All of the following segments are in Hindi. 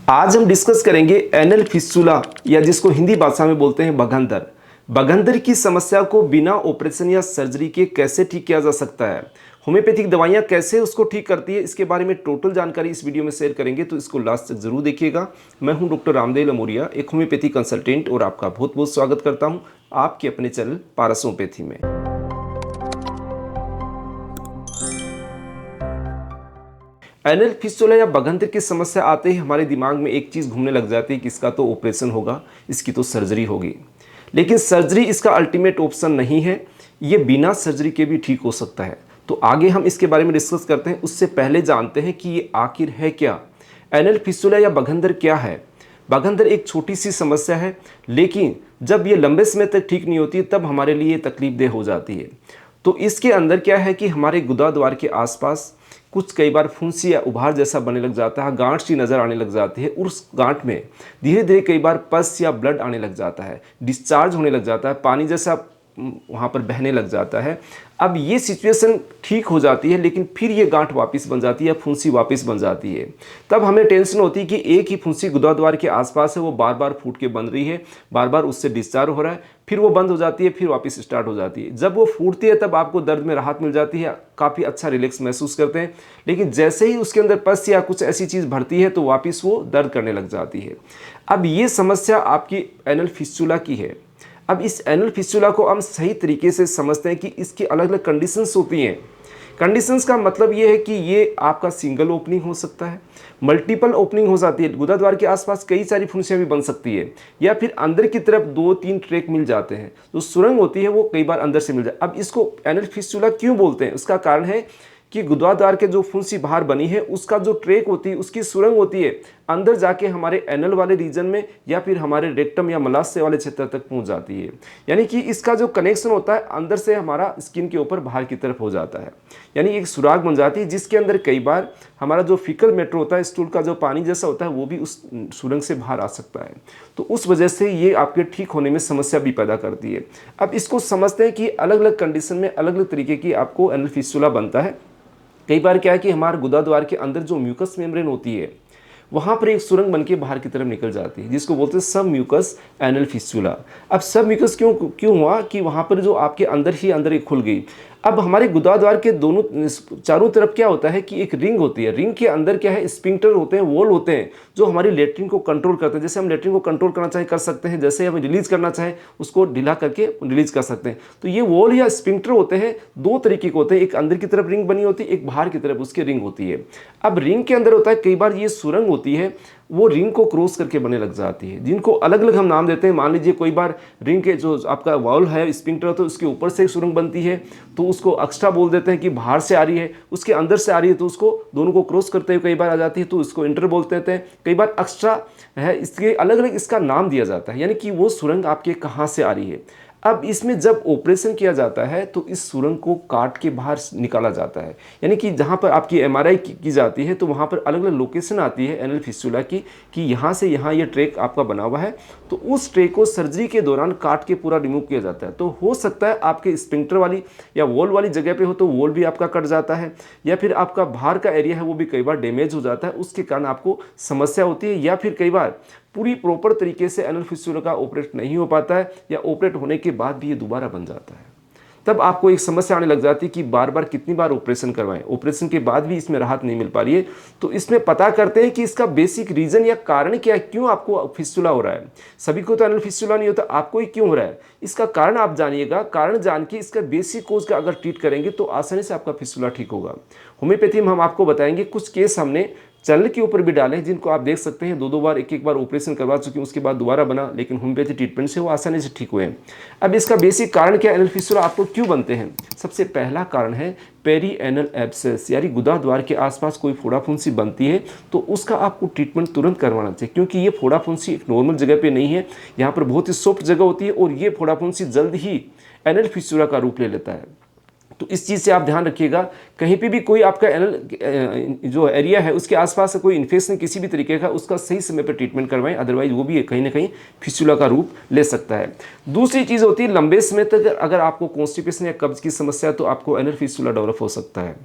आज हम डिस्कस करेंगे एनल फिस्टुला या जिसको हिंदी भाषा में बोलते हैं बघंदर। बघंदर की समस्या को बिना ऑपरेशन या सर्जरी के कैसे ठीक किया जा सकता है, होम्योपैथिक दवाइयाँ कैसे उसको ठीक करती है, इसके बारे में टोटल जानकारी इस वीडियो में शेयर करेंगे, तो इसको लास्ट तक जरूर देखिएगा। मैं हूं डॉक्टर रामदेव लमोरिया, एक होम्योपैथी कंसल्टेंट, और आपका बहुत बहुत स्वागत करता हूं आपके अपने चैनल पारस होम्योपैथी में। एनल फिस्टुला या बघंदर की समस्या आते ही हमारे दिमाग में एक चीज़ घूमने लग जाती है कि इसका तो ऑपरेशन होगा, इसकी तो सर्जरी होगी। लेकिन सर्जरी इसका अल्टीमेट ऑप्शन नहीं है, ये बिना सर्जरी के भी ठीक हो सकता है। तो आगे हम इसके बारे में डिस्कस करते हैं, उससे पहले जानते हैं कि ये आखिर है क्या। एनल फिस्टुला या बघंदर क्या है। बघंदर एक छोटी सी समस्या है, लेकिन जब ये लंबे समय तक ठीक नहीं होती तब हमारे लिए तकलीफदेह हो जाती है। तो इसके अंदर क्या है कि हमारे गुदा द्वार के आसपास कुछ कई बार फुंसी या उभार जैसा बनने लग जाता है, गांठ सी नज़र आने लग जाती है, और उस गांठ में धीरे धीरे कई बार पस या ब्लड आने लग जाता है, डिस्चार्ज होने लग जाता है, पानी जैसा वहाँ पर बहने लग जाता है। अब ये सिचुएशन ठीक हो जाती है, लेकिन फिर ये गांठ वापस बन जाती है, फुंसी वापस बन जाती है। तब हमें टेंशन होती है कि एक ही फुंसी गुदा द्वार के आसपास है, वो बार बार फूट के बन रही है, बार बार उससे डिस्चार्ज हो रहा है, फिर वो बंद हो जाती है, फिर वापस स्टार्ट हो जाती है। जब वो फूटती है तब आपको दर्द में राहत मिल जाती है, काफ़ी अच्छा रिलैक्स महसूस करते हैं, लेकिन जैसे ही उसके अंदर पस या कुछ ऐसी चीज़ भरती है तो वापस वो दर्द करने लग जाती है। अब ये समस्या आपकी एनल फिस्टुला की है। अब इस एनल फिस्टुला को हम सही तरीके से समझते हैं कि इसकी अलग अलग कंडीशंस होती हैं। कंडीशंस का मतलब ये है कि ये आपका सिंगल ओपनिंग हो सकता है, मल्टीपल ओपनिंग हो जाती है, गुदा द्वार के आसपास कई सारी फुंसियाँ भी बन सकती है, या फिर अंदर की तरफ 2-3 ट्रैक मिल जाते हैं, जो सुरंग होती है वो कई बार अंदर से मिल जाए। अब इसको एनल फिस्टुला क्यों बोलते हैं, उसका कारण है कि गुदा द्वार के जो फुंसी बाहर बनी है उसका जो ट्रैक होती है, उसकी सुरंग होती है, अंदर जाके हमारे एनल वाले रीजन में या फिर हमारे रेक्टम या मलाशय वाले क्षेत्र तक पहुंच जाती है। यानी कि इसका जो कनेक्शन होता है अंदर से हमारा स्किन के ऊपर बाहर की तरफ हो जाता है, यानी एक सुराग बन जाती है, जिसके अंदर कई बार हमारा जो फीकल मैटर होता है, स्टूल का जो पानी जैसा होता है, वो भी उस सुरंग से बाहर आ सकता है। तो उस वजह से ये आपके ठीक होने में समस्या भी पैदा करती है। अब इसको समझते हैं कि अलग अलग कंडीशन में अलग अलग तरीके की आपको एनल फिस्टुला बनता है। कई बार क्या है कि हमारे गुदा द्वार के अंदर जो म्यूकस मेम्ब्रेन होती है, वहाँ पर एक सुरंग बन के बाहर की तरफ निकल जाती है, जिसको बोलते हैं सब म्यूकस एनल फिस्टुला। अब सब म्यूकस क्यों हुआ कि वहाँ पर जो आपके अंदर ही अंदर एक खुल गई। अब हमारे गुदा द्वार के दोनों चारों तरफ क्या होता है कि एक रिंग होती है, रिंग के अंदर क्या है, स्पिंक्टर होते हैं, वॉल होते हैं, जो हमारी लेटरिन को कंट्रोल करते हैं। जैसे हम लेटरिन को कंट्रोल करना चाहे कर सकते हैं, जैसे हम रिलीज करना चाहे उसको ढीला करके रिलीज कर सकते हैं। तो ये वॉल या स्पिंक्टर होते हैं, दो तरीके के होते हैं, एक अंदर की तरफ रिंग बनी होती है, एक बाहर की तरफ उसकी रिंग होती है। अब रिंग के अंदर होता है, कई बार ये सुरंग होती है, वो रिंग को क्रॉस करके बनने लग जाती है, जिनको अलग अलग हम नाम देते हैं। मान लीजिए कोई बार रिंग के जो आपका वॉल है, स्पिंक्टर होता है, उसके ऊपर से एक सुरंग बनती है, तो उसको एक्स्ट्रा बोल देते हैं कि बाहर से आ रही है, उसके अंदर से आ रही है तो उसको दोनों को क्रॉस करते हुए कई बार आ जाती है, तो इसको इंटर बोलते हैं। कई बार एक्स्ट्रा है, इसके अलग अलग इसका नाम दिया जाता है, यानी कि वो सुरंग आपके कहाँ से आ रही है। अब इसमें जब ऑपरेशन किया जाता है तो इस सुरंग को काट के बाहर निकाला जाता है, यानी कि जहाँ पर आपकी एमआरआई की जाती है तो वहाँ पर अलग अलग लोकेशन आती है एनल फिस्टुला की, कि यहाँ से यहाँ ये ट्रैक आपका बना हुआ है, तो उस ट्रैक को सर्जरी के दौरान काट के पूरा रिमूव किया जाता है। तो हो सकता है आपके स्पिंक्टर वाली या वॉल वाली जगह पे हो तो वॉल भी आपका कट जाता है, या फिर आपका बाहर का एरिया है वो भी कई बार डैमेज हो जाता है, उसके कारण आपको समस्या होती है, या फिर कई बार पूरी प्रॉपर तरीके से एनल फिस्टुला का ऑपरेट नहीं हो पाता है, या ऑपरेट होने के बाद भी ये दोबारा बन जाता है। तब आपको एक समस्या आने लग जाती है कि बार बार कितनी बार ऑपरेशन करवाएं, ऑपरेशन के बाद भी इसमें राहत नहीं मिल पा रही है। तो इसमें पता करते हैं कि इसका बेसिक रीजन या कारण क्या है, क्यों आपको फिस्टुला हो रहा है। सभी को तो एनल फिस्टुला नहीं होता, आपको ही क्यों हो रहा है, इसका कारण आप जानिएगा। कारण जान के इसका बेसिक कोज का अगर ट्रीट करेंगे तो आसानी से आपका फिस्टुला ठीक होगा। होम्योपैथी में हम आपको बताएंगे कुछ केस हमने चैनल के ऊपर भी डाले, जिनको आप देख सकते हैं, दो बार एक बार ऑपरेशन करवा चुके हैं, उसके बाद दोबारा बना, लेकिन होम्योपैथी ट्रीटमेंट से वो आसानी से ठीक हुए हैं। अब इसका बेसिक कारण क्या, एनल फिस्टुला आपको क्यों बनते हैं। सबसे पहला कारण है पेरी एनल एब्सेस, यानी गुदा द्वार के आसपास कोई फोड़ा फुंसी बनती है तो उसका आपको ट्रीटमेंट तुरंत करवाना चाहिए, क्योंकि ये फोड़ा फुंसी एक नॉर्मल जगह पे नहीं है, यहाँ पर बहुत ही सॉफ्ट जगह होती है, और ये फोड़ा फुंसी जल्द ही एनल फिस्टुला का रूप ले लेता है। तो इस चीज़ से आप ध्यान रखिएगा, कहीं पे भी कोई आपका एनल जो एरिया है उसके आसपास से कोई इन्फेक्शन किसी भी तरीके का, उसका सही समय पर ट्रीटमेंट करवाएं, अदरवाइज वो भी कहीं ना कहीं फिस्टुला का रूप ले सकता है। दूसरी चीज़ होती है लंबे समय तक अगर आपको कॉन्स्टिपेशन या कब्ज की समस्या है तो आपको एनल फिस्टुला डेवलप हो सकता है।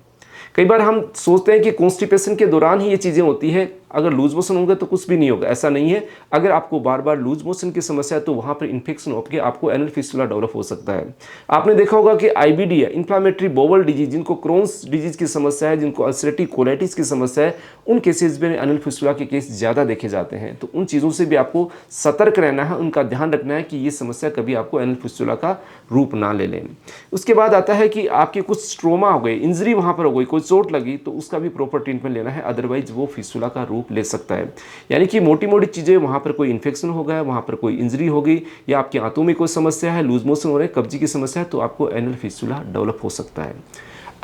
कई बार हम सोचते हैं कि कॉन्स्टिपेशन के दौरान ही ये चीज़ें होती है, अगर लूज मोशन होगा तो कुछ भी नहीं होगा, ऐसा नहीं है। अगर आपको बार बार लूज मोशन की समस्या है तो वहाँ पर इन्फेक्शन होकर आपको एनल फिस्टुला डेवलप हो सकता है। आपने देखा होगा कि आईबीडी है, इन्फ्लामेटरी बोवल डिजीज, जिनको क्रोन्स डिजीज की समस्या है, जिनको अल्सरेटिव कोलाइटिस की समस्या है, उन केसेज में एनल फिस्टुला के केस ज़्यादा देखे जाते हैं। तो उन चीज़ों से भी आपको सतर्क रहना है, उनका ध्यान रखना है कि ये समस्या कभी आपको एनल फिस्टुला का रूप ना ले लें। उसके बाद आता है कि आपके कुछ ट्रोमा हो गई, इंजरी वहाँ पर हो गई, कोई चोट लगी, तो उसका भी प्रॉपर ट्रीटमेंट लेना है, अदरवाइज वो फिस्टुला का रूप ले सकता है। यानी कि मोटी मोटी चीज़ें, वहाँ पर कोई इन्फेक्शन हो गया, वहाँ पर कोई इंजरी हो गई, या आपके आंतों में कोई समस्या है, लूज मोशन हो रहे, कब्जी की समस्या है, तो आपको एनल फिस्टुला डेवलप हो सकता है।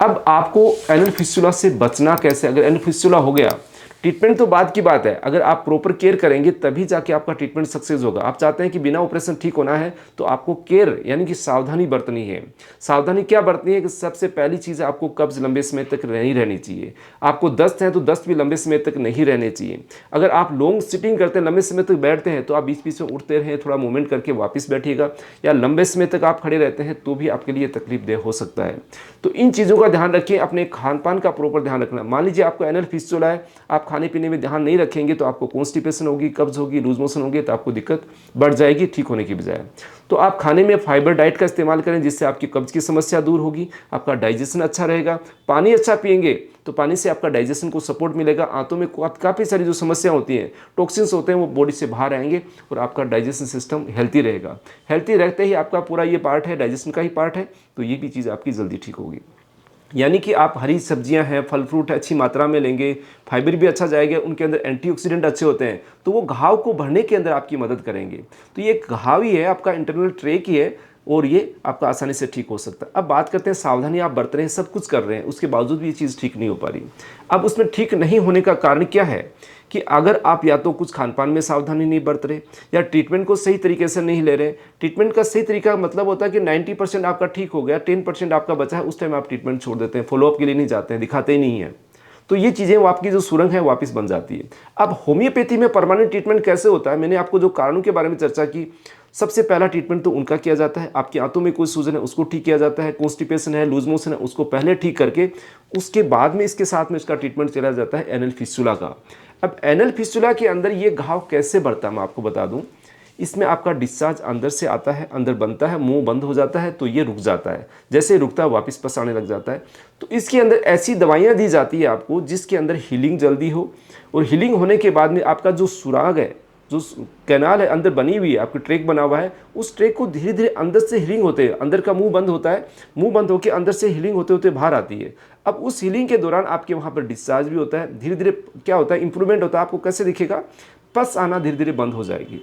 अब आपको एनल फिस्टुला से बचना कैसे? अगर एनल फिस्टुला हो गया, ट्रीटमेंट तो बाद की बात है, अगर आप प्रॉपर केयर करेंगे तभी जाके आपका ट्रीटमेंट सक्सेस होगा। आप चाहते हैं कि बिना ऑपरेशन ठीक होना है तो आपको केयर यानी कि सावधानी बरतनी है। सावधानी क्या बरतनी है कि सबसे पहली चीज़ है, आपको कब्ज लंबे समय तक नहीं रहनी चाहिए। आपको दस्त है तो दस्त भी लंबे समय तक नहीं रहने चाहिए। अगर आप लॉन्ग सिटिंग करते हैं, लंबे समय तक बैठते हैं, तो आप बीच बीच में उठते रहें, थोड़ा मूवमेंट करके वापस बैठिएगा, या लंबे समय तक आप खड़े रहते हैं तो भी आपके लिए तकलीफदेह हो सकता है। तो इन चीज़ों का ध्यान रखें, अपने खान पान का प्रॉपर ध्यान रखना। मान लीजिए आपको एनल फिस्टुला है, आप खाने पीने में ध्यान नहीं रखेंगे तो आपको कॉन्स्टिपेशन होगी, कब्ज होगी, लूज मोशन होगी, तो आपको दिक्कत बढ़ जाएगी ठीक होने की बजाय। तो आप खाने में फाइबर डाइट का इस्तेमाल करें, जिससे आपकी कब्ज की समस्या दूर होगी, आपका डाइजेशन अच्छा रहेगा। पानी अच्छा पिएंगे तो पानी से आपका डाइजेशन को सपोर्ट मिलेगा। आंतों में काफ़ी सारी जो समस्या होती हैं, टॉक्सिन्स होते हैं, वो बॉडी से बाहर आएंगे और आपका डाइजेशन सिस्टम हेल्थी रहेगा। हेल्थी रहते ही आपका पूरा ये पार्ट है, डाइजेशन का ही पार्ट है, तो ये भी चीज़ आपकी जल्दी ठीक होगी। यानी कि आप हरी सब्जियां हैं, फल फ्रूट अच्छी मात्रा में लेंगे, फाइबर भी अच्छा जाएगा, उनके अंदर एंटीऑक्सीडेंट अच्छे होते हैं, तो वो घाव को भरने के अंदर आपकी मदद करेंगे। तो ये घाव ही है, आपका इंटरनल ट्रैक ही है, और ये आपका आसानी से ठीक हो सकता है। अब बात करते हैं, सावधानी आप बरत रहे हैं, सब कुछ कर रहे हैं, उसके बावजूद भी ये चीज़ ठीक नहीं हो पा रही। अब उसमें ठीक नहीं होने का कारण क्या है कि अगर आप या तो कुछ खान पान में सावधानी नहीं बरत रहे, या ट्रीटमेंट को सही तरीके से नहीं ले रहे। ट्रीटमेंट का सही तरीका मतलब होता है कि 90% आपका ठीक हो गया, 10% आपका बचा है, उस टाइम आप ट्रीटमेंट छोड़ देते हैं, फॉलोअप के लिए नहीं जाते हैं, दिखाते ही नहीं है। तो ये चीज़ें वो आपकी जो सुरंग है वापस बन जाती है। अब होम्योपैथी में परमानेंट ट्रीटमेंट कैसे होता है? मैंने आपको जो कारणों के बारे में चर्चा की, सबसे पहला ट्रीटमेंट तो उनका किया जाता है। आपकी आंतों में कोई सूजन है उसको ठीक किया जाता है, कॉन्स्टिपेशन है, लूज मोशन है, उसको पहले ठीक करके उसके बाद में इसके साथ में इसका ट्रीटमेंट चला जाता है एनल फिस्टुला का। अब एनल फिस्टुला के अंदर ये घाव कैसे बढ़ता है मैं आपको बता दूं। इसमें आपका डिस्चार्ज अंदर से आता है, अंदर बनता है, मुंह बंद हो जाता है तो ये रुक जाता है, जैसे रुकता है वापस पसाने लग जाता है। तो इसके अंदर ऐसी दवाइयाँ दी जाती है आपको जिसके अंदर हीलिंग जल्दी हो, और हीलिंग होने के बाद में आपका जो सुराग है, जो कैनाल है अंदर बनी हुई है, आपका ट्रैक बना हुआ है, उस ट्रैक को धीरे धीरे अंदर से हीलिंग होते हैं, अंदर का मुंह बंद होता है, मुंह बंद होकर अंदर से हीलिंग होते होते बाहर आती है। अब उस हीलिंग के दौरान आपके वहाँ पर डिस्चार्ज भी होता है, धीरे धीरे क्या होता है, इंप्रूवमेंट होता है। आपको कैसे दिखेगा? पस आना धीरे धीरे बंद हो जाएगी।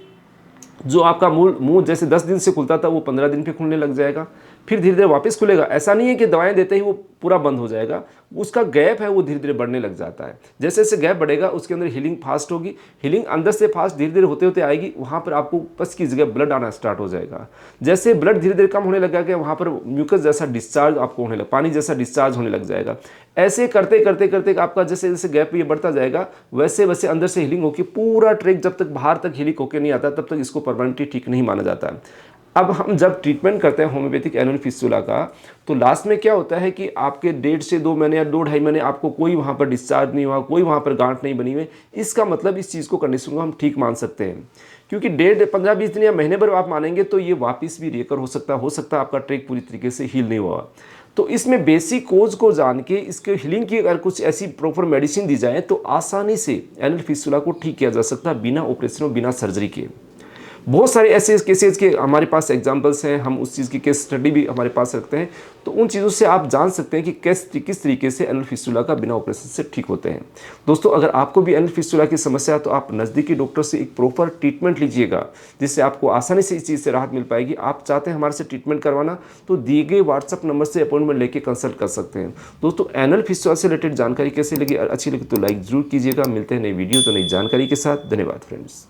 जो आपका मुंह जैसे 10 दिन से खुलता था वो 15 दिन पे खुलने लग जाएगा, फिर धीरे धीरे वापस खुलेगा। ऐसा नहीं है कि दवाएं देते ही वो पूरा बंद हो जाएगा, उसका गैप है वो धीरे धीरे बढ़ने लग जाता है। जैसे जैसे गैप बढ़ेगा उसके अंदर हीलिंग फास्ट होगी, हीलिंग अंदर से फास्ट धीरे धीरे होते होते आएगी, वहाँ पर आपको पस की जगह ब्लड आना स्टार्ट हो जाएगा। जैसे ब्लड धीरे धीरे कम होने लगेगा, वहाँ पर म्यूकस जैसा डिस्चार्ज आपको होने लगा, पानी जैसा डिस्चार्ज होने लग जाएगा। ऐसे करते करते करते आपका जैसे जैसे गैप ये बढ़ता जाएगा, वैसे वैसे अंदर से हीलिंग होकर पूरा ट्रैक जब तक बाहर तक हीलिंग होकर नहीं आता तब तक इसको परमानेंटली ठीक नहीं माना जाता है। अब हम जब ट्रीटमेंट करते हैं होम्योपैथिक एनल फिस्टुला का, तो लास्ट में क्या होता है कि आपके 1.5 से 2 महीने या 2-2.5 महीने आपको कोई वहाँ पर डिस्चार्ज नहीं हुआ, कोई वहाँ पर गांठ नहीं बनी हुई, इसका मतलब इस चीज़ को कंडीशन को हम ठीक मान सकते हैं। क्योंकि 15-20 दिन या महीने भर आप मानेंगे तो ये वापस भी रिकवर हो सकता है आपका ट्रैक पूरी तरीके से हील नहीं हुआ। तो इसमें बेसिक कोज को जान के इसके हीलिंग की अगर कुछ ऐसी प्रॉपर मेडिसिन दी जाए तो आसानी से एनल फिस्टुला को ठीक किया जा सकता है, बिना ऑपरेशन और बिना सर्जरी के। बहुत सारे ऐसे केसेस के हमारे पास एग्जांपल्स हैं, हम उस चीज़ की केस स्टडी भी हमारे पास रखते हैं, तो उन चीज़ों से आप जान सकते हैं कि किस तरीके से एनल फिस्टुला का बिना ऑपरेशन से ठीक होते हैं। दोस्तों, अगर आपको भी एनल फिस्टुला की समस्या है तो आप नज़दीकी डॉक्टर से एक प्रॉपर ट्रीटमेंट लीजिएगा, जिससे आपको आसानी से इस चीज़ से राहत मिल पाएगी। आप चाहते हैं हमारे से ट्रीटमेंट करवाना तो दिए गए व्हाट्सअप नंबर से अपॉइंटमेंट लेके कंसल्ट कर सकते हैं। दोस्तों, एनल फिस्टुला से रिलेटेड जानकारी कैसे लगी, अच्छी लगी तो लाइक जरूर कीजिएगा। मिलते हैं नई वीडियो तो नई जानकारी के साथ। धन्यवाद फ्रेंड्स।